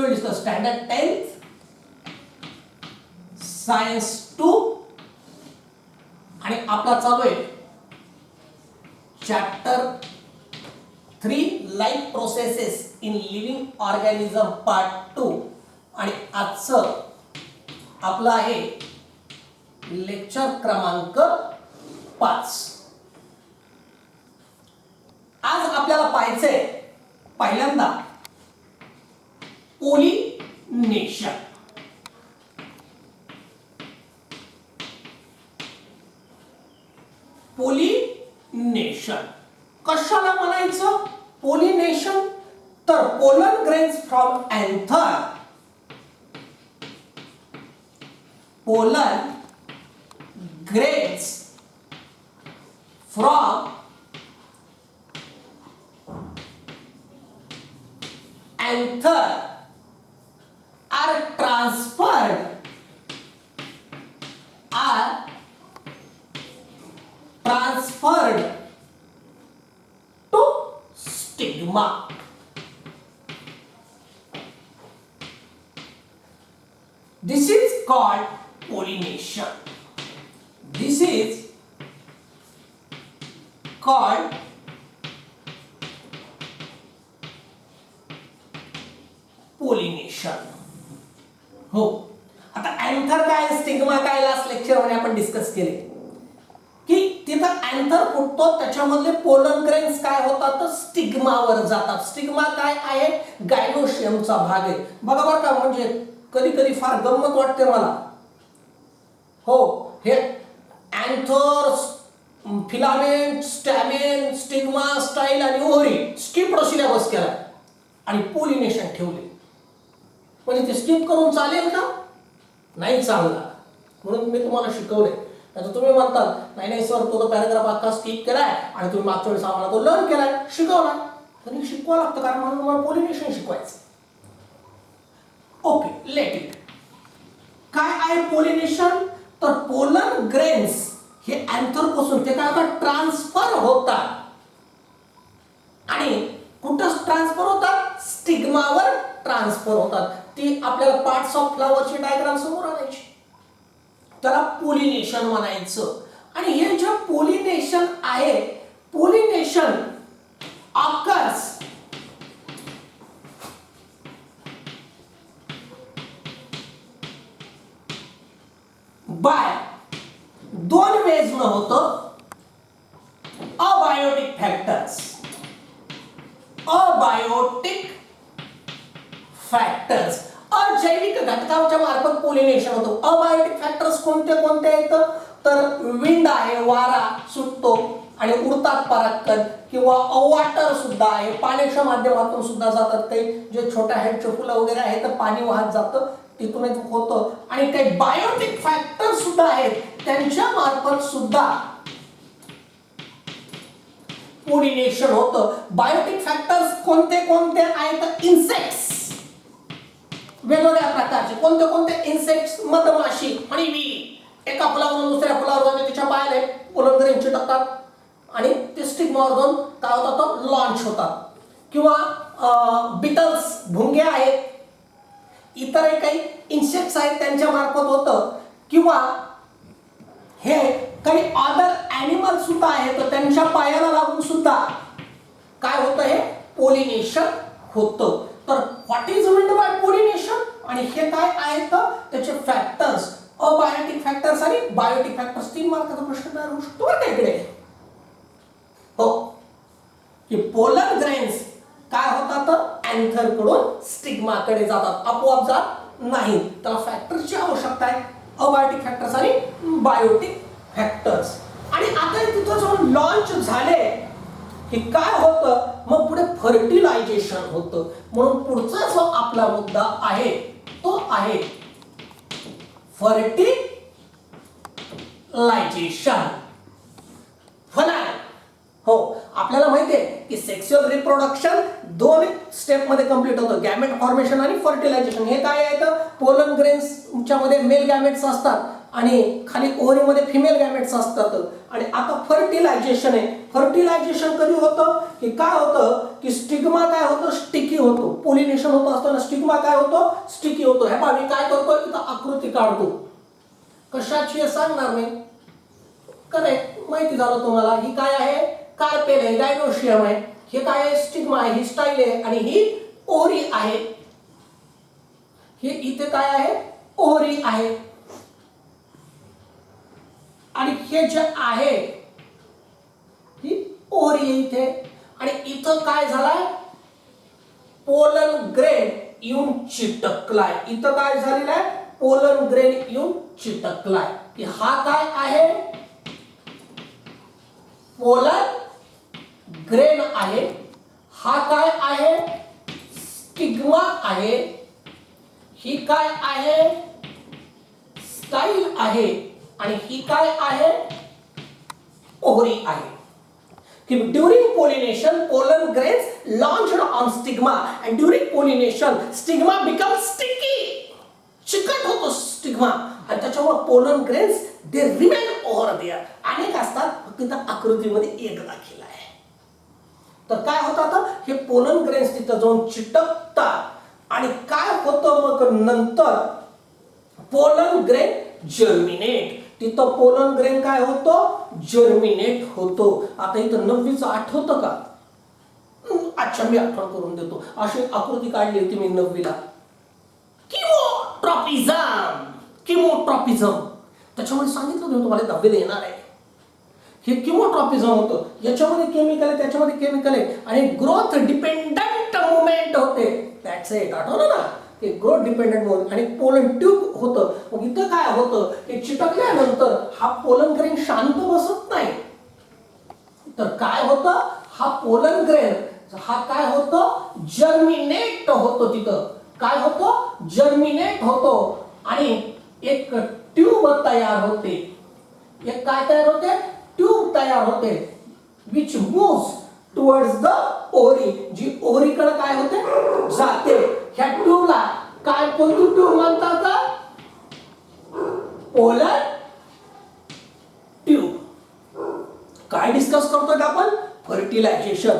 will discuss standard 10th science 2 आणि आपला चालू आहे chapter 3 life processes in living organism part 2 आणि आजचं आपलं आहे लेक्चर क्रमांक 5. आज आपल्याला पाहायचंय पहिल्यांदा पोलिनेशन. पोलिनेशन कशाला म्हणायचं? पोलिनेशन तर pollen grains from anther, pollen grains from anther are transferred to stigma. This is called pollination. This is called pollination. हो, आता अँथर काय स्टिग्मा काय लास्ट लेक्चर मध्ये आपण डिस्कस केले की तिथं अँथर फुटतो, त्याच्यामधले पोलन ग्रेन्स काय होतात तर स्टिग्मावर जातात. स्टिग्मा काय आहे? गायनोशियमचा भाग आहे. बघा बरं का, म्हणजे कधी कधी फार गंमत वाटते मला. हो, हे अँथर, फिलामेंट, स्टॅमेन, स्टिग्मा, स्टाईल आणि ओव्हरी स्किप सिलेबस केला आणि पोलिनेशन ठेवले. म्हणजे ते स्किप करून चालेल का? नाही चालणार. म्हणून मी तुम्हाला शिकवले. आता तुम्ही म्हणताल नाही नाही सर, तो पॅराग्राफ अख्खा स्किप केलाय आणि तुम्ही मागच्या वेळेस आम्हाला तो लर्न केलाय, शिकवला. तरी शिकवावं लागतं, कारण म्हणून मला पोलिनेशन शिकवायचं. Okay, let it. काय आहे पोलिनेशन? तर पोलन ग्रेन्स हे अँथर पासून ते काय होतात? ट्रान्सफर होतात. आणि कुठं ट्रान्सफर होतात? स्टिग्मावर ट्रान्सफर होतात. ती आपल्याला पार्ट्स ऑफ फ्लावरची डायग्राम समोर आणायची, त्याला पोलिनेशन म्हणायचं. आणि हे जे पोलिनेशन आहे, पोलिनेशन ऑकर्स बाय दोन वेज न होतं. अबायोटिक फॅक्टर्स, अबायोटिक फॅक्टर्स, अजैविक घटकांच्या मार्फत पोलिनेशन होतं. अबायोटिक फॅक्टर्स कोणते कोणते आहेत? तर विंड आहे, वारा सुटतो आणि उडतात परागकण, किंवा वॉटर सुद्धा आहे, पाण्याच्या माध्यमातून सुद्धा जातात. काही जे छोट्या हेडचे फुलं वगैरे आहेत तर पाणी वाहत जातं, तिथूनच होतं. आणि काही बायोटिक फॅक्टर सुद्धा आहेत, त्यांच्या मार्फत सुद्धा पोलिनेशन होतं. बायोटिक फॅक्टर्स कोणते कोणते आहेत? इन्सेक्ट्स, वेगवेगळ्या प्रकारचे. कोणते कोणते? इन्सेक्ट्स, मधमाशी आणि बी. एका फुलावरून दुसऱ्या फुलावर जाऊन तिच्या पायाला पोलन ग्रेन चिटकतात आणि ते स्टिग्मावर जाऊन काय होतात? तो लॉन्च होतात. किंवा बिटल्स, भुंगे आहेत, इतर काही इन्सेक्ट्स आहेत, त्यांच्या मार्फत होतं. किंवा हे काही अदर ॲनिमल सुद्धा आहेत, तर त्यांच्या पायाला लागून सुद्धा काय होतं? हे पोलिनेशन होतं. तर what is meant by pollination? आणि हे काय आहेत? त्याचे फॅक्टर्स, अबायोटिक फॅक्टर्स आणि बायोटिक फॅक्टर्स. 3 मार्काचा प्रश्न तयार होऊ शकतो बरं का इकडे. हो, की पोलन ग्रेन्स काय होतात? अँथर कडून स्टिग्माकडे जातात, आपोआप जात नाही. त्याला फॅक्टर्सची आवश्यकता आहे, अबायोटिक फॅक्टर्स आणि बायोटिक फॅक्टर्स. आणि आता तिथं जाऊन लॉन्च झाले की काय होतं? मग पुढे फर्टिलायझेशन होतं. म्हणून पुढचा जो आपला मुद्दा आहे तो आहे फर्टिलायझेशन. फलन. हो, आपल्याला माहिती आहे की सेक्शुअल रिप्रोडक्शन 2 स्टेप मध्ये कंप्लीट होतं, गॅमेट फॉर्मेशन आणि फर्टिलायझेशन. हे काय आहे? पोलन ग्रेन्सच्या मध्ये मेल गॅमेट्स असतात आणि खाली ओव्हरीमध्ये फिमेल गॅमेट्स असतात. आणि आता फर्टिलायझेशन आहे. फर्टिलायझेशन कधी होतं की काय होतं की स्टिग्मा काय होतं, स्टिकी होतो. पोलिनेशन होत असताना स्टिग्मा काय होतो, स्टिकी होतो. हे पहा मी काय करतो इथं आकृती काढतो. कशाची आहे सांगणार नाही. करेक्ट, माहिती झालं तुम्हाला. ही काय आहे, कार्पेल आहे, गायनोशियम आहे. हे काय आहे, स्टिग्मा आहे, ही स्टाईल आहे. आणि ही ओव्हरी आहे. हे इथे काय आहे, ओव्हरी आहे. आणि हे जे आहे ही ओव्हरी आहे इथे. आणि इथं काय झालाय, पोलन ग्रेन येऊन चिटकलाय. इथं काय झालेलं आहे, पोलन ग्रेन येऊन चिटकलाय. की हा काय आहे, पोलन ग्रेन आहे. हा काय आहे, स्टिग्मा आहे. ही काय आहे, स्टाईल आहे. आणि ही काय आहे, ओव्हरी आहे. During pollination, pollen grains launched on stigma, and during pollination, stigma becomes sticky. चिकट होतो स्टिग्मा आणि त्याच्यामुळे pollen grains they remain over there. अनेक असतात, फक्त त्या आकृतीमध्ये एक दाखवला आहे. तर काय होतं आता, हे पोलन ग्रेन्स तिथं जाऊन चिटकतात. आणि काय होतं मग नंतर, पोलन ग्रेन जर्मिनेट. तिथं पोलन ग्रेन काय होतो, जर्मिनेट होतो. आता इथं 9वीचं आठवतं का, अच्छा मी आठवण करून देतो. अशी आकृती काढली होती मी 9वीला. किमोट्रॉपिझम, किमोट्रॉपिझम त्याच्यामध्ये सांगितलं होतं तुम्हाला, 10वीला येणार आहे. हे किमोट्रॉपिझम होतं. याच्यामध्ये केमिकल आहे, त्याच्यामध्ये केमिकल आहे. आणि ग्रोथ डिपेंडंट मुवमेंट होते. दॅट्स इट, आठवलं ना, ते ग्रोथ डिपेंडंट मुवमेंट. आणि पोलन ट्यूब होतं. मग इथं काय होतं की चिटकल्यानंतर हा पोलन ग्रेन शांत बसत नाही. तर काय होतं, हा पोलन ग्रेन हा काय होतो, जर्मिनेट होतो. तिथं काय होतो, जर्मिनेट होतो. आणि एक ट्यूब तयार होते. एक काय तयार होते, ट्यूब तयार होते. Which moves towards the ovary. जी ओव्हरीकडे काय होते, जाते. ह्या ट्यूबला काय, कोणती ट्यूब म्हणतात, पोलन ट्यूब. काय डिस्कस करतोय आपण, फर्टिलायझेशन.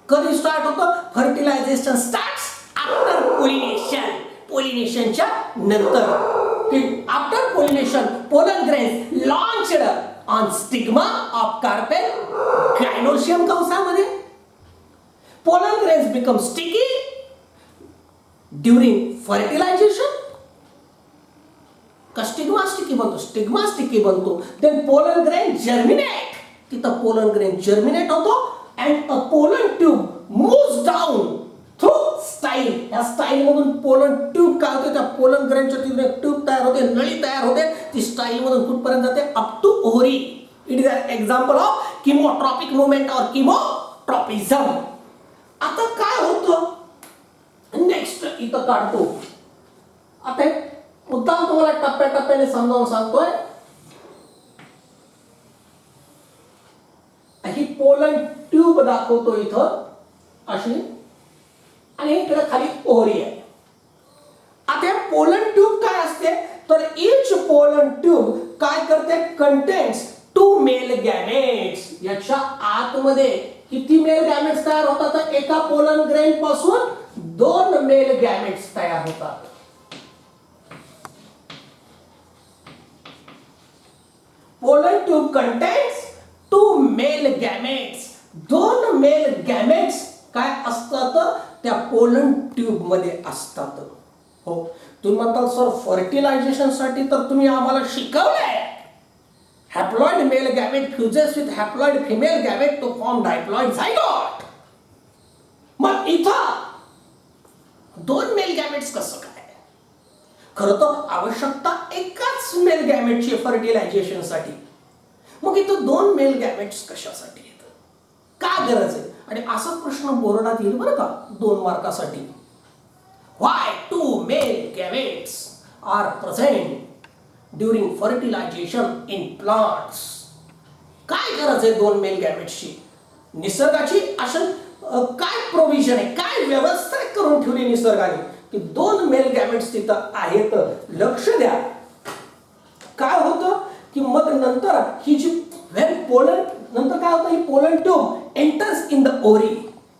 कधी स्टार्ट होतं, फर्टिलायझेशन स्टार्ट्स आफ्टर पोलिनेशन. पोलिनेशनच्या नंतर. After pollination pollen grains launched on stigma of carpel gynoecium कंसामध्ये. Pollen grains become sticky during fertilisation. का स्टिग्मा स्टिकी बनतो, स्टिग्मा स्टिकी बनतो. Then pollen grain germinate. तिथं पोलन ग्रेन जर्मिनेट होतो. And a pollen tube moves down through style. या style मधून pollen tube काय होते, त्या पोलन ग्रेनच्या तिथे ट्यूब तयार होते, नळी तयार होते. ती स्टाईल मधून कुठपर्यंत जाते, up to ovary. It is an example of chemotropic movement or chemotropism. आता काय होतं, नेक्स्ट इथं काढतो. आता मुद्दाम तुम्हाला टप्प्याटप्प्याने समजावून सांगतोय. ही पोलन ट्यूब दाखवतो इथं अशी. आणि इकडे खाली ओव्हरी आहे. आता पोलन ट्यूब काय असते, तर इच पोलन ट्यूब काय करते, कंटेन्स 2 मेल गॅमेट्स. याच्या आतमध्ये किती मेल गॅमेट्स तयार होतात, तर एका पोलन ग्रेन पासून 2 मेल गॅमेट्स तयार होतात. Pollen tube contains 2 male gametes. 2 male gametes काय असतात, त्या पोलन ट्यूब मध्ये असतात. हो, तुम्ही म्हणताल सर फर्टिलायझेशन साठी तर तुम्ही आम्हाला शिकवलंय, haploid male gamete fuses with haploid female gamete to form diploid zygote. मग इथं 2 मेल गॅमेट्स कसं काय, खरं तर आवश्यकता एकाच मेल गॅमेटची फर्टिलायझेशन साठी. मग इथं 2 मेल गॅमेट्स कशासाठी येतं, का गरज आहे. आणि असा प्रश्न बोर्डात येईल बरं का 2 मार्कासाठी. Why 2 male gametes are present during fertilisation in plants. काय गरज आहे 2 मेल गॅमेट्सची, निसर्गाची अशा काय प्रोव्हिजन आहे, काय व्यवस्था करून ठेवली निसर्गाने की 2 मेल गॅमेट्स तिथं आहेत. लक्ष द्या, काय होतं की मग नंतर ही जी पोलन नंतर काय होतं, ही pollen tube enters in the ovary.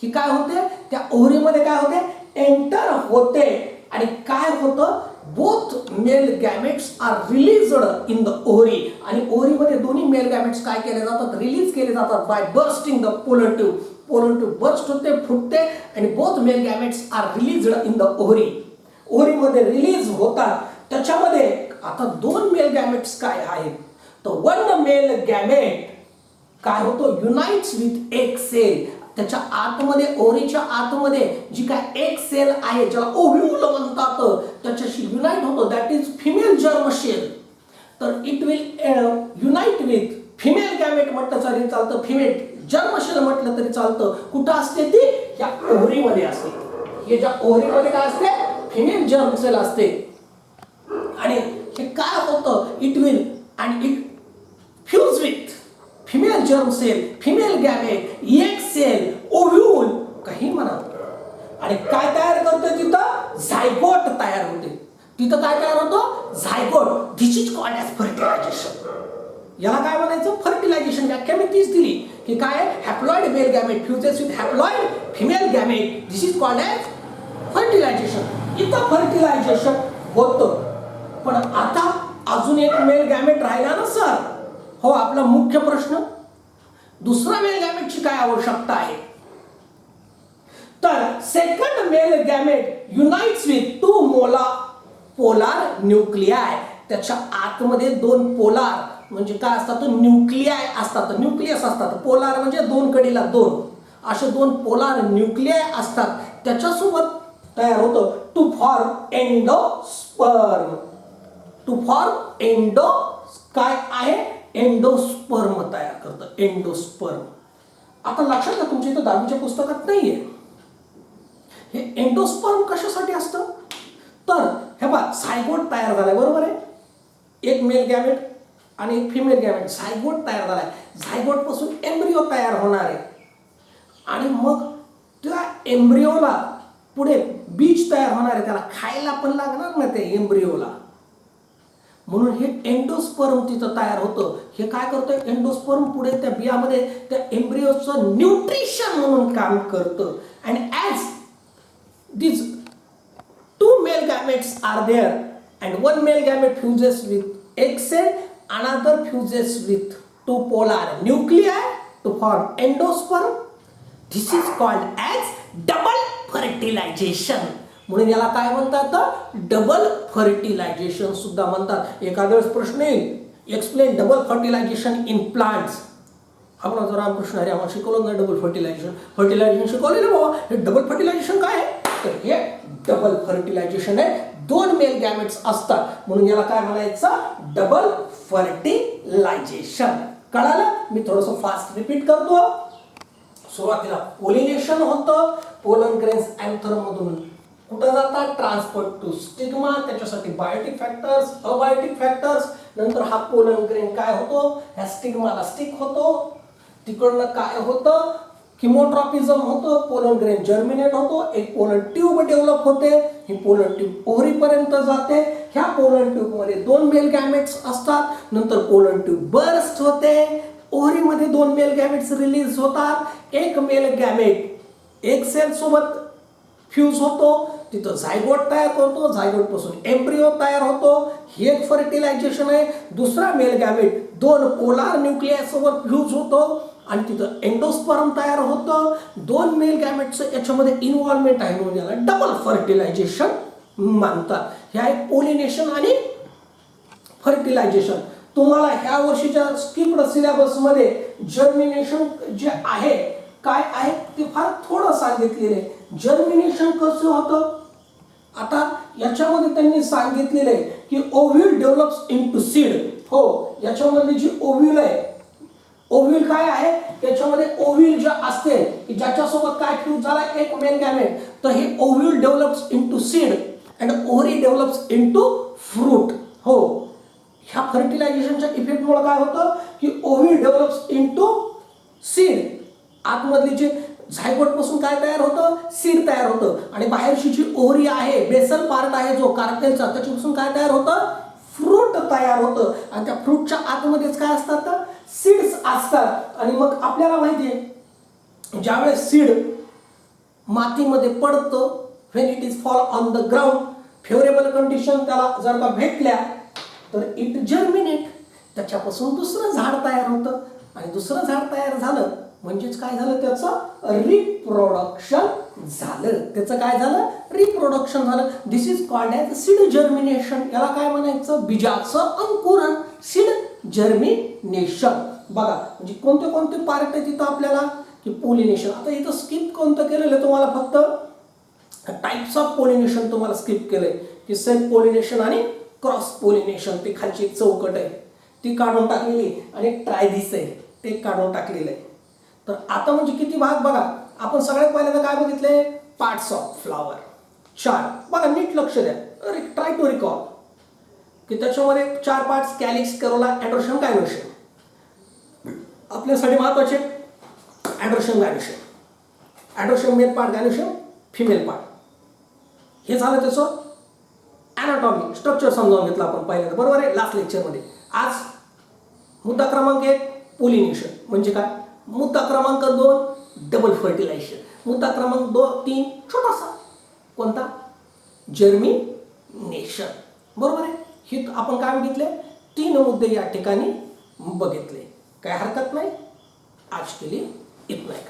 ही काय होते, त्या ओरीमध्ये काय होते, एंटर होते. आणि काय होतं, both male gametes are released in the ovary. आणि ओरीमध्ये दोन्ही मेल गॅमेट्स काय केले जातात, रिलीज केले जातात by bursting the pollen tube. Pollen tube burst होते, फुटते आणि both male gametes are released in the ovary. ओरीमध्ये रिलीज होतात. त्याच्यामध्ये आता दोन मेल गॅमेट्स काय आहेत, तर वन मेल गॅमेट काय होतो, युनाइट्स विथ एक सेल. त्याच्या आतमध्ये, ओरीच्या आतमध्ये जी काय एक सेल आहे ज्याला ओव्ह्यूल म्हणतात, त्याच्याशी युनाइट होतो, that is female germ cell. तर it will unite with female gamete म्हटलं तरी चालतं, फिमेल जर्म सेल म्हटलं तरी चालतं. कुठं असते ती, या ओव्हरीमध्ये असते. हे ज्या ओव्हरीमध्ये काय असते, फिमेल जर्म सेल असते. आणि हे काय होतं, it will and it fuse with female germ cell, female gamete, एक सेल, ओव्ह्यूल काही म्हणा. आणि काय तयार करतो तिथं, झायगोट तयार होते. तिथं काय तयार होतं, zygote. This is called as fertilisation. याला काय म्हणायचं, फर्टिलायझेशन. व्याख्या मी तीच दिली की काय, haploid male gamete fuses with haploid female gamete, this is called as fertilisation. इथं फर्टिलायझेशन होतं. पण आता अजून एक मेल गॅमेट राहिला ना सर. हो, आपला मुख्य प्रश्न, दुसरा मेल गॅमेटची काय आवश्यकता आहे. तर second mail gamete unites with to polar nuclei. त्याच्या आतमध्ये दोन पोलार म्हणजे काय असतात, न्यूक्लियाय असतात, न्यूक्लियस असतात. पोलार म्हणजे दोन कडीला दोन, असे दोन पोलार न्यूक्लियाय असतात. त्याच्यासोबत तयार होतं to form endosperm. To form endo काय आहे, एंडोस्पर्म तयार करतं, एंडोस्पर्म. आता लक्षात घ्या, तुमच्या इथं 10वीच्या पुस्तकात नाहीये. हे एंडोस्पर्म कशासाठी असतं, तर हे बघा, झायगोट तयार झालाय, बरोबर आहे. एक मेल गॅमेट आणि एक फिमेल गॅमेट, झायगोट तयार झालाय. झायगोट पासून एम्ब्रिओ तयार होणार आहे. आणि मग त्या एम्ब्रिओला पुढे बीज तयार होणार आहे. त्याला खायला पण लागणार ना ते एम्ब्रिओला. म्हणून हे एंडोस्पर्म तिथं तयार होतं. हे काय करतं, एंडोस्पर्म पुढे त्या बियामध्ये त्या एम्ब्रिओचं न्यूट्रिशन म्हणून काम करतं. And as these two male gametes are there and one male gamete fuses with egg cell, another fuses with two polar nuclei to form endosperm. This is called as double fertilization. म्हणून याला काय म्हणतात, double fertilisation सुद्धा म्हणतात. एखाद्या वेळेस प्रश्न येईल, explain double fertilisation in plants. आपण जर रामकृष्ण हरी आम्हाला शिकवलं ना डबल फर्टिलायझेशन शिकवलेलं बाबा. हे डबल फर्टिलायझेशन काय आहे, तर हे डबल फर्टिलायझेशन आहे. दोन मेल गॅमेट्स असतात म्हणून याला काय म्हणायचं, डबल फर्टिलायझेशन. कळालं. मी थोडंसं फास्ट रिपीट करतो. सुरुवातीला पोलिनेशन होतं. पोलन ग्रेन्स अँथर मधून कुठं जातात, ट्रान्सपोर्ट टू स्टिग्मा. त्याच्यासाठी बायोटिक फॅक्टर्स, अबायोटिक फॅक्टर्स. नंतर हा पोलन ग्रेन काय होतो, ह्या स्टिग्माला स्टिक होतो. तिकडनं काय होतं, किमोट्रॉपिझम होतं. पोलन ग्रेन जर्मिनेट होतो. एक पोलन ट्यूब डेव्हलप होते. ही पोलन ट्यूब ओव्हरीपर्यंत जाते. ह्या पोलन ट्यूबमध्ये दोन मेल गॅमेट्स असतात. नंतर पोलन ट्यूब बर्स्ट होते. ओव्हरीमध्ये दोन मेल गॅमेट्स रिलीज होतात. एक मेल गॅमेट एक सेल सोबत फ्यूज होतो. तिथं झायगोट तयार करतो. झायगोट पासून एम्ब्रिओ तयार होतो. हे एक फर्टिलायझेशन आहे. दुसरा मेल गॅमेट दोन पोलार न्यूक्लियाय सोबत फ्यूज होतो आणि तिथं एंडोस्पर्म तयार होतं. दोन मेल गॅमेटचं याच्यामध्ये इन्व्हॉल्वमेंट आहे म्हणून याला डबल फर्टिलायझेशन मानतात. हे आहे पोलिनेशन आणि फर्टिलायझेशन. तुम्हाला ह्या वर्षीच्या स्किप्ड सिलेबसमध्ये जर्मिनेशन जे आहे काय आहे ते फार थोडं सांगितलेलं आहे. जर्मिनेशन कसं होतं, आता याच्यामध्ये त्यांनी सांगितलेलं आहे की ओव्ह्यूल डेव्हलप्स इनटू सीड. हो, याच्यामध्ये जी ओव्ह्यूल आहे, ओव्ह्यूल काय आहे, त्याच्यामध्ये ओव्ह्यूल जे असते की ज्याच्यासोबत काय फ्यूज झाला एक मेल गॅमेट, तर हे ovule develops into seed and ovary develops into fruit. हो, ह्या फर्टिलायझेशनच्या इफेक्टमुळे काय होतं की ओव्ह्यूल डेव्हलप्स इनटू सीड. आतमधली जे झायगोट पासून काय तयार होतं, सीड तयार होतं. आणि बाहेरची जी ओव्हरी आहे, बेसल पार्ट आहे जो कार्पेलचा, त्याच्यापासून काय तयार होतं, फ्रूट तयार होतं आणि त्या फ्रूटच्या आतमध्येच काय असतात, सीड्स असतात. आणि मग आपल्याला माहिती आहे ज्यावेळेस सीड मातीमध्ये पडतं, when it is fall on the ground, favourable condition त्याला जर का भेटल्या तर इट जर्मिनेट, त्याच्यापासून दुसरं झाड तयार होतं. आणि दुसरं झाड तयार झालं म्हणजेच काय झालं, त्याचं रिप्रोडक्शन झालं. त्याचं काय झालं, रिप्रोडक्शन झालं. This is called as seed germination. याला काय म्हणायचं, बीजाचं अंकुरण, सीड जर्मिनेशन. बघा म्हणजे कोणते कोणते पार्ट आहे तिथं आपल्याला, की पोलिनेशन. आता इथं स्किप कोणतं केलेलं आहे, तुम्हाला फक्त टाइप्स ऑफ पोलिनेशन तुम्हाला स्किप केलंय, की सेल्फ पोलिनेशन आणि क्रॉस पोलिनेशन. ती खालची एक चौकट आहे ती काढून टाकलेली आणि ट्रायदिस आहे ते काढून टाकलेलं आहे. तर आता म्हणजे किती भाग बघा. आपण सगळ्यात पहिल्यांदा काय बघितले, पार्ट्स ऑफ फ्लावर 4. बघा नीट लक्ष द्या, ट्राय टू रिकॉल, की त्याच्यामध्ये 4 parts, calyx, Corolla, androecium, gynoecium. आपल्यासाठी महत्वाचे androecium, gynoecium. Androecium male part, gynoecium female part. हे झालं त्याचं ॲनाटॉमी, स्ट्रक्चर समजावून घेतलं आपण पहिल्यांदा, बरोबर आहे, लास्ट लेक्चरमध्ये. आज मुद्दा क्रमांक 1 पोलिनेशन म्हणजे काय, मुद्दा क्रमांक 2 डबल फर्टिलायझेशन, मुद्दा क्रमांक 3 छोटासा कोणता, जर्मिनेशन. बरोबर आहे. हे आपण काय बघितले, 3 मुद्दे या ठिकाणी बघितले. काय हरकत नाही, आज के लिए इतना ही.